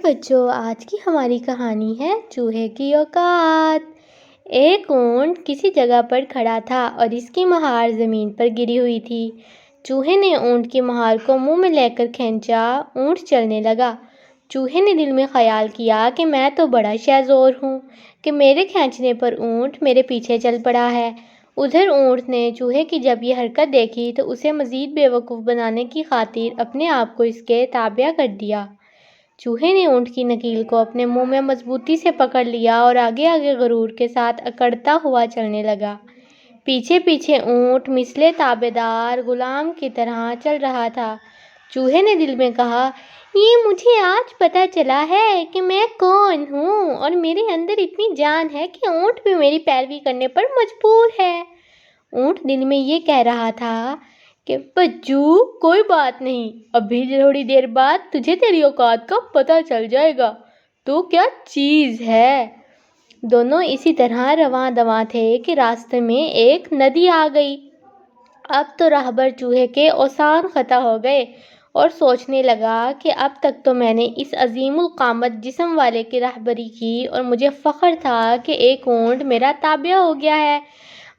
بچوں، آج کی ہماری کہانی ہے چوہے کی اوقات۔ ایک اونٹ کسی جگہ پر کھڑا تھا اور اس کی مہار زمین پر گری ہوئی تھی۔ چوہے نے اونٹ کی مہار کو منہ میں لے کر کھینچا۔ اونٹ چلنے لگا۔ چوہے نے دل میں خیال کیا کہ میں تو بڑا شہزور ہوں کہ میرے کھینچنے پر اونٹ میرے پیچھے چل پڑا ہے۔ ادھر اونٹ نے چوہے کی جب یہ حرکت دیکھی تو اسے مزید بے وقوف بنانے کی خاطر اپنے آپ کو اس کے تابع کر دیا۔ چوہے نے اونٹ کی نکیل کو اپنے منہ میں مضبوطی سے پکڑ لیا اور آگے آگے غرور کے ساتھ اکڑتا ہوا چلنے لگا۔ پیچھے پیچھے اونٹ مثل تابع دار غلام کی طرح چل رہا تھا۔ چوہے نے دل میں کہا، یہ مجھے آج پتہ چلا ہے کہ میں کون ہوں اور میرے اندر اتنی جان ہے کہ اونٹ بھی میری پیروی کرنے پر مجبور ہے۔ اونٹ دل میں یہ کہہ رہا تھا کہ بچو، کوئی بات نہیں، ابھی تھوڑی دیر بعد تجھے تیری اوقات کا پتہ چل جائے گا تو کیا چیز ہے۔ دونوں اسی طرح رواں دواں تھے کہ راستے میں ایک ندی آ گئی۔ اب تو راہبر چوہے کے اوزان خطا ہو گئے اور سوچنے لگا کہ اب تک تو میں نے اس عظیم القامت جسم والے کی راہبری کی اور مجھے فخر تھا کہ ایک اونٹ میرا تابع ہو گیا ہے،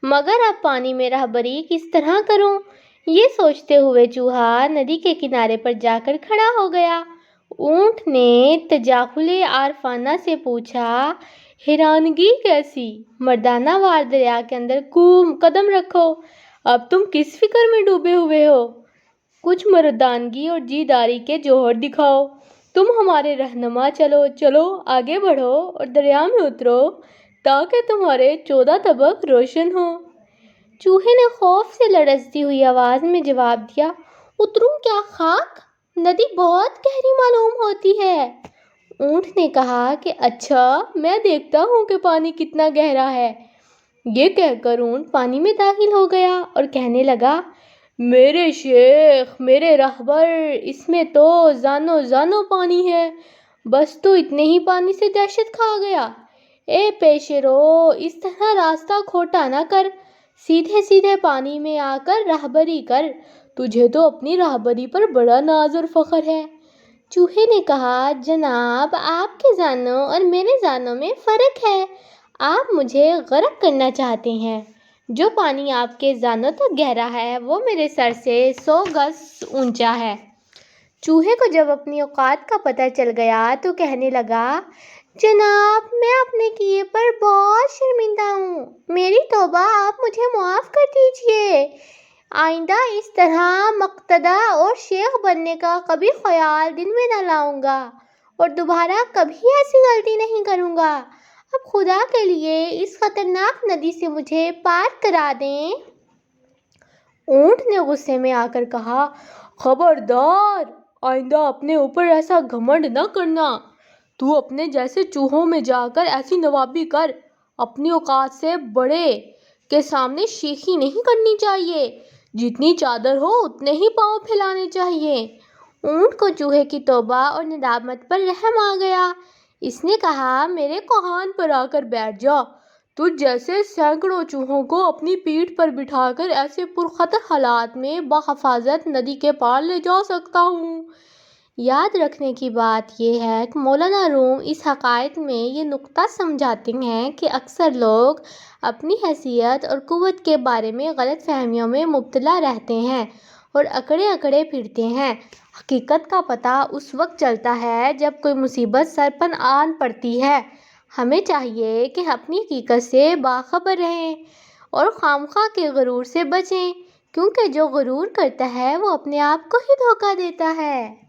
مگر اب پانی میں راہبری کس طرح کروں؟ یہ سوچتے ہوئے چوہا ندی کے کنارے پر جا کر کھڑا ہو گیا۔ اونٹ نے تجاہل عارفانہ سے پوچھا، حیرانگی کیسی؟ مردانہ وار دریا کے اندر قدم رکھو، اب تم کس فکر میں ڈوبے ہوئے ہو؟ کچھ مردانگی اور جی داری کے جوہر دکھاؤ۔ تم ہمارے رہنما، چلو آگے بڑھو اور دریا میں اترو تاکہ تمہارے 14 طبق روشن ہوں۔ چوہے نے خوف سے لرزتی ہوئی آواز میں جواب دیا، اتروں کیا خاک؟ ندی بہت گہری معلوم ہوتی ہے۔ اونٹ نے کہا کہ اچھا، میں دیکھتا ہوں کہ پانی کتنا گہرا ہے۔ یہ کہہ کر اونٹ پانی میں داخل ہو گیا اور کہنے لگا، میرے شیخ، میرے راہبر، اس میں تو زانو پانی ہے، بس تو اتنے ہی پانی سے دہشت کھا گیا۔ اے پیش رو، اس طرح راستہ کھوٹا نہ کر، سیدھے سیدھے پانی میں آ کر راہبری کر، تجھے تو اپنی راہبری پر بڑا ناز اور فخر ہے۔ چوہے نے کہا، جناب، آپ کے زانوں اور میرے زانوں میں فرق ہے۔ آپ مجھے غرق کرنا چاہتے ہیں۔ جو پانی آپ کے زانوں تک گہرا ہے وہ میرے سر سے 100 گز اونچا ہے۔ چوہے کو جب اپنی اوقات کا پتہ چل گیا تو کہنے لگا، جناب، میں اپنے کیے پر بہت شرمندہ ہوں، میری توبہ، آپ مجھے معاف کر دیجیے۔ آئندہ اس طرح مقتدی اور شیخ بننے کا کبھی خیال دل میں نہ لاؤں گا اور دوبارہ کبھی ایسی غلطی نہیں کروں گا۔ اب خدا کے لیے اس خطرناک ندی سے مجھے پار کرا دیں۔ اونٹ نے غصے میں آ کر کہا، خبردار، آئندہ اپنے اوپر ایسا گھمنڈ نہ کرنا۔ تو اپنے جیسے چوہوں میں جا کر ایسی نوابی کر، اپنی اوقات سے بڑے کے سامنے شیخی نہیں کرنی چاہیے، جتنی چادر ہو اتنے ہی پاؤں پھیلانے چاہیے۔ اونٹ کو چوہے کی توبہ اور ندامت پر رحم آ گیا۔ اس نے کہا، میرے کوہان پر آ کر بیٹھ جا، تجھ جیسے سینکڑوں چوہوں کو اپنی پیٹھ پر بٹھا کر ایسے پرخطر حالات میں بحفاظت ندی کے پار لے جا سکتا ہوں۔ یاد رکھنے کی بات یہ ہے کہ مولانا روم اس حقائق میں یہ نکتہ سمجھاتے ہیں کہ اکثر لوگ اپنی حیثیت اور قوت کے بارے میں غلط فہمیوں میں مبتلا رہتے ہیں اور اکڑے پھرتے ہیں۔ حقیقت کا پتہ اس وقت چلتا ہے جب کوئی مصیبت سر پر آن پڑتی ہے۔ ہمیں چاہیے کہ اپنی حقیقت سے باخبر رہیں اور خامخواہ کے غرور سے بچیں، کیونکہ جو غرور کرتا ہے وہ اپنے آپ کو ہی دھوکہ دیتا ہے۔